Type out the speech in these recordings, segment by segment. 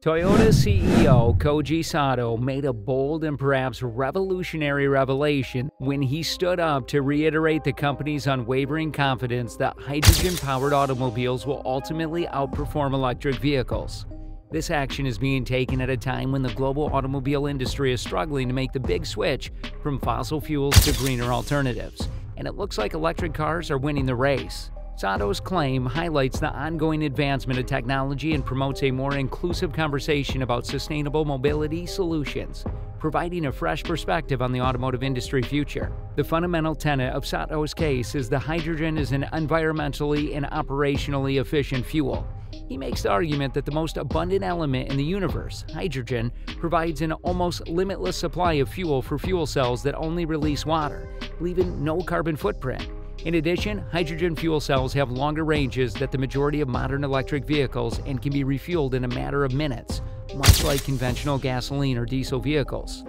Toyota CEO Koji Sato made a bold and perhaps revolutionary revelation when he stood up to reiterate the company's unwavering confidence that hydrogen-powered automobiles will ultimately outperform electric vehicles. This action is being taken at a time when the global automobile industry is struggling to make the big switch from fossil fuels to greener alternatives, and it looks like electric cars are winning the race. Sato's claim highlights the ongoing advancement of technology and promotes a more inclusive conversation about sustainable mobility solutions, providing a fresh perspective on the automotive industry future. The fundamental tenet of Sato's case is that hydrogen is an environmentally and operationally efficient fuel. He makes the argument that the most abundant element in the universe, hydrogen, provides an almost limitless supply of fuel for fuel cells that only release water, leaving no carbon footprint. In addition, hydrogen fuel cells have longer ranges than the majority of modern electric vehicles and can be refueled in a matter of minutes, much like conventional gasoline or diesel vehicles.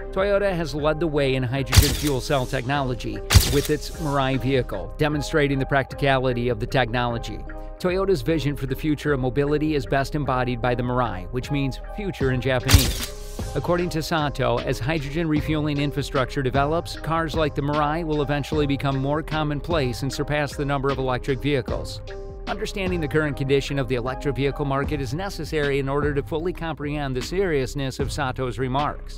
Toyota has led the way in hydrogen fuel cell technology with its Mirai vehicle, demonstrating the practicality of the technology. Toyota's vision for the future of mobility is best embodied by the Mirai, which means future in Japanese. According to Sato, as hydrogen refueling infrastructure develops, cars like the Mirai will eventually become more commonplace and surpass the number of electric vehicles. Understanding the current condition of the electric vehicle market is necessary in order to fully comprehend the seriousness of Sato's remarks.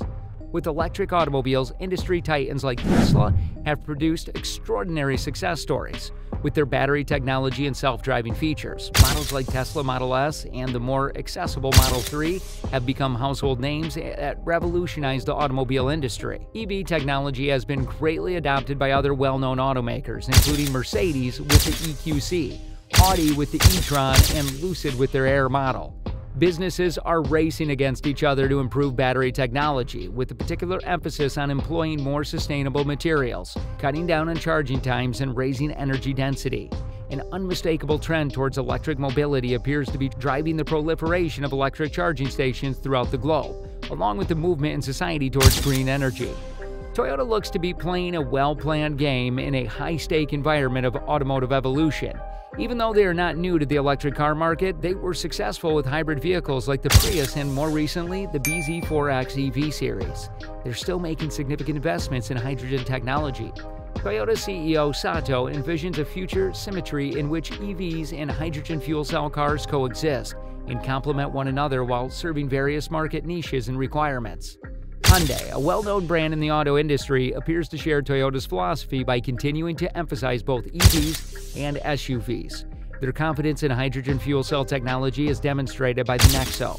With electric automobiles, industry titans like Tesla have produced extraordinary success stories. With their battery technology and self-driving features, models like Tesla Model S and the more accessible Model 3 have become household names that revolutionize the automobile industry. EV technology has been greatly adopted by other well-known automakers, including Mercedes with the EQC, Audi with the e-tron, and Lucid with their Air model. Businesses are racing against each other to improve battery technology, with a particular emphasis on employing more sustainable materials, cutting down on charging times, and raising energy density. An unmistakable trend towards electric mobility appears to be driving the proliferation of electric charging stations throughout the globe, along with the movement in society towards green energy. Toyota looks to be playing a well-planned game in a high-stake environment of automotive evolution. Even though they are not new to the electric car market, they were successful with hybrid vehicles like the Prius and, more recently, the BZ4X EV series. They're still making significant investments in hydrogen technology. Toyota CEO Sato envisions a future symmetry in which EVs and hydrogen fuel cell cars coexist and complement one another while serving various market niches and requirements. Hyundai, a well-known brand in the auto industry, appears to share Toyota's philosophy by continuing to emphasize both EVs and SUVs. Their confidence in hydrogen fuel cell technology is demonstrated by the Nexo.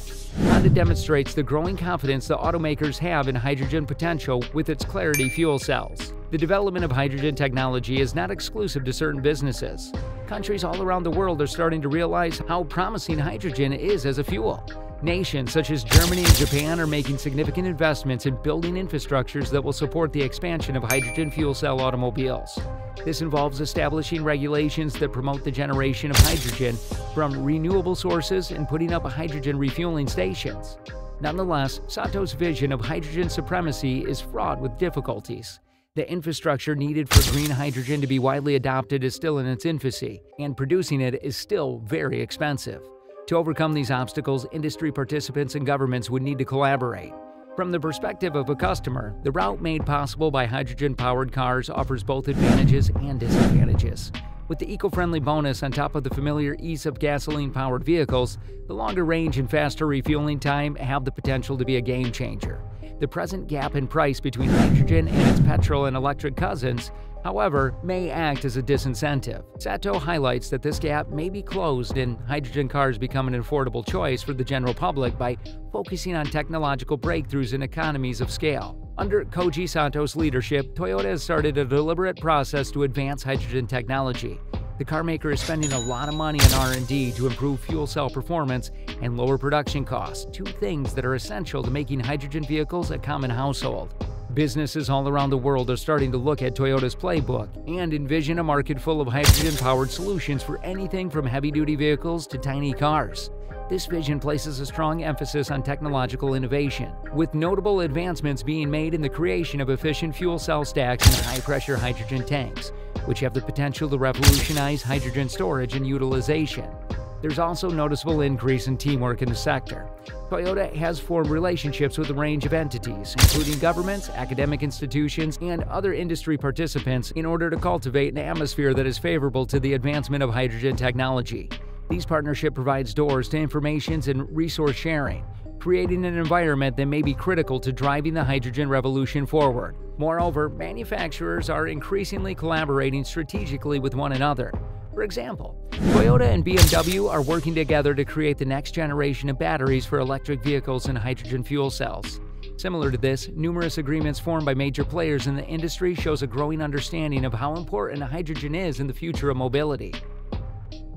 Honda demonstrates the growing confidence the automakers have in hydrogen potential with its Clarity fuel cells. The development of hydrogen technology is not exclusive to certain businesses. Countries all around the world are starting to realize how promising hydrogen is as a fuel. Nations such as Germany and Japan are making significant investments in building infrastructures that will support the expansion of hydrogen fuel cell automobiles. This involves establishing regulations that promote the generation of hydrogen from renewable sources and putting up hydrogen refueling stations. Nonetheless, Sato's vision of hydrogen supremacy is fraught with difficulties. The infrastructure needed for green hydrogen to be widely adopted is still in its infancy, and producing it is still very expensive. To overcome these obstacles, industry participants and governments would need to collaborate. From the perspective of a customer, the route made possible by hydrogen-powered cars offers both advantages and disadvantages. With the eco-friendly bonus on top of the familiar ease of gasoline-powered vehicles, the longer range and faster refueling time have the potential to be a game-changer. The present gap in price between hydrogen and its petrol and electric cousins, however, may act as a disincentive. Sato highlights that this gap may be closed and hydrogen cars become an affordable choice for the general public by focusing on technological breakthroughs and economies of scale. Under Koji Sato's leadership, Toyota has started a deliberate process to advance hydrogen technology. The carmaker is spending a lot of money on R&D to improve fuel cell performance and lower production costs, two things that are essential to making hydrogen vehicles a common household. Businesses all around the world are starting to look at Toyota's playbook and envision a market full of hydrogen-powered solutions for anything from heavy-duty vehicles to tiny cars. This vision places a strong emphasis on technological innovation, with notable advancements being made in the creation of efficient fuel cell stacks and high-pressure hydrogen tanks, which have the potential to revolutionize hydrogen storage and utilization. There's also noticeable increase in teamwork in the sector. Toyota has formed relationships with a range of entities, including governments, academic institutions, and other industry participants in order to cultivate an atmosphere that is favorable to the advancement of hydrogen technology. These partnerships provide doors to information and resource sharing, creating an environment that may be critical to driving the hydrogen revolution forward. Moreover, manufacturers are increasingly collaborating strategically with one another. For example, Toyota and BMW are working together to create the next generation of batteries for electric vehicles and hydrogen fuel cells. Similar to this, numerous agreements formed by major players in the industry shows a growing understanding of how important hydrogen is in the future of mobility.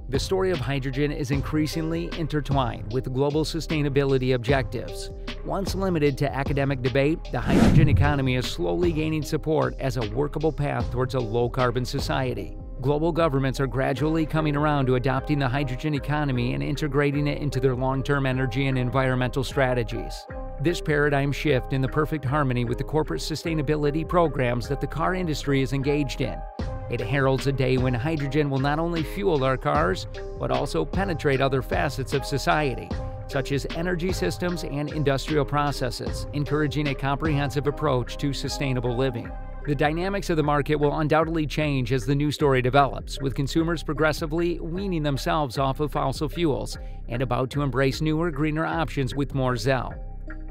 The story of hydrogen is increasingly intertwined with global sustainability objectives. Once limited to academic debate, the hydrogen economy is slowly gaining support as a workable path towards a low-carbon society. Global governments are gradually coming around to adopting the hydrogen economy and integrating it into their long-term energy and environmental strategies. This paradigm shift in the perfect harmony with the corporate sustainability programs that the car industry is engaged in. It heralds a day when hydrogen will not only fuel our cars, but also penetrate other facets of society, such as energy systems and industrial processes, encouraging a comprehensive approach to sustainable living. The dynamics of the market will undoubtedly change as the news story develops, with consumers progressively weaning themselves off of fossil fuels and about to embrace newer, greener options with more zeal.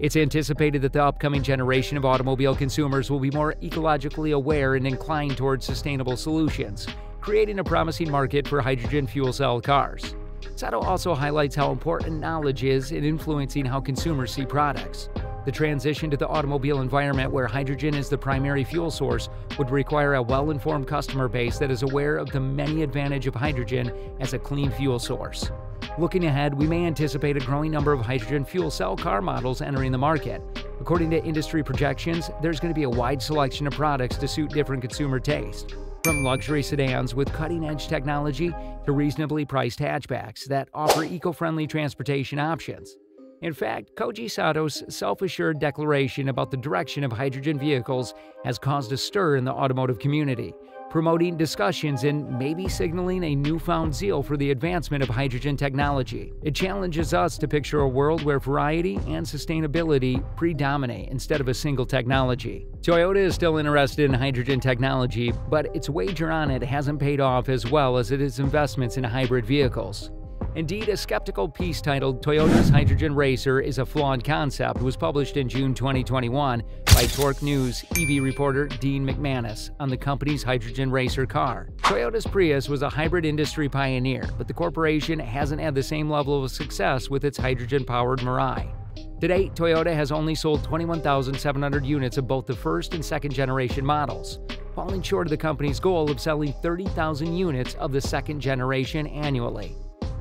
It's anticipated that the upcoming generation of automobile consumers will be more ecologically aware and inclined towards sustainable solutions, creating a promising market for hydrogen fuel cell cars. Sato also highlights how important knowledge is in influencing how consumers see products. The transition to the automobile environment where hydrogen is the primary fuel source would require a well-informed customer base that is aware of the many advantages of hydrogen as a clean fuel source. Looking ahead, we may anticipate a growing number of hydrogen fuel cell car models entering the market. According to industry projections, there's going to be a wide selection of products to suit different consumer tastes, from luxury sedans with cutting-edge technology to reasonably priced hatchbacks that offer eco-friendly transportation options. In fact, Koji Sato's self-assured declaration about the direction of hydrogen vehicles has caused a stir in the automotive community, promoting discussions and maybe signaling a newfound zeal for the advancement of hydrogen technology. It challenges us to picture a world where variety and sustainability predominate instead of a single technology. Toyota is still interested in hydrogen technology, but its wager on it hasn't paid off as well as its investments in hybrid vehicles. Indeed, a skeptical piece titled "Toyota's Hydrogen Racer is a Flawed Concept" was published in June 2021 by Torque News EV reporter Dean McManus on the company's hydrogen racer car. Toyota's Prius was a hybrid industry pioneer, but the corporation hasn't had the same level of success with its hydrogen-powered Mirai. To date, Toyota has only sold 21,700 units of both the first and second generation models, falling short of the company's goal of selling 30,000 units of the second generation annually.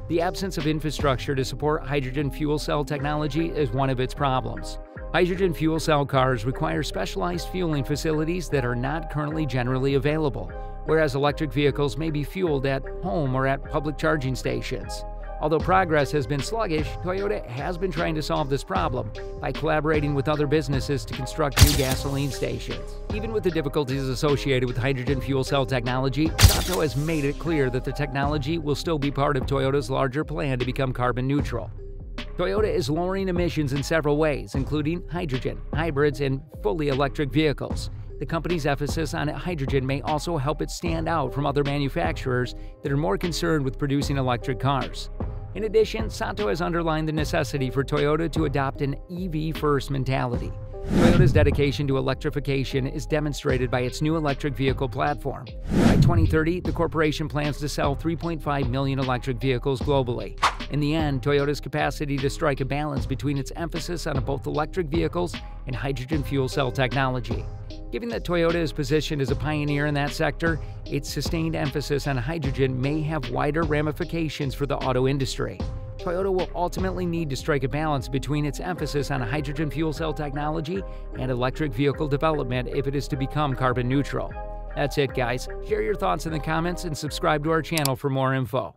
The absence of infrastructure to support hydrogen fuel cell technology is one of its problems. Hydrogen fuel cell cars require specialized fueling facilities that are not currently generally available, whereas electric vehicles may be fueled at home or at public charging stations. Although progress has been sluggish, Toyota has been trying to solve this problem by collaborating with other businesses to construct new gasoline stations. Even with the difficulties associated with hydrogen fuel cell technology, Sato has made it clear that the technology will still be part of Toyota's larger plan to become carbon neutral. Toyota is lowering emissions in several ways, including hydrogen, hybrids, and fully electric vehicles. The company's emphasis on hydrogen may also help it stand out from other manufacturers that are more concerned with producing electric cars. In addition, Sato has underlined the necessity for Toyota to adopt an EV-first mentality. Toyota's dedication to electrification is demonstrated by its new electric vehicle platform. By 2030, the corporation plans to sell 3.5 million electric vehicles globally. In the end, Toyota's capacity to strike a balance between its emphasis on both electric vehicles and hydrogen fuel cell technology. Given that Toyota is positioned as a pioneer in that sector, its sustained emphasis on hydrogen may have wider ramifications for the auto industry. Toyota will ultimately need to strike a balance between its emphasis on hydrogen fuel cell technology and electric vehicle development if it is to become carbon neutral. That's it, guys. Share your thoughts in the comments and subscribe to our channel for more info.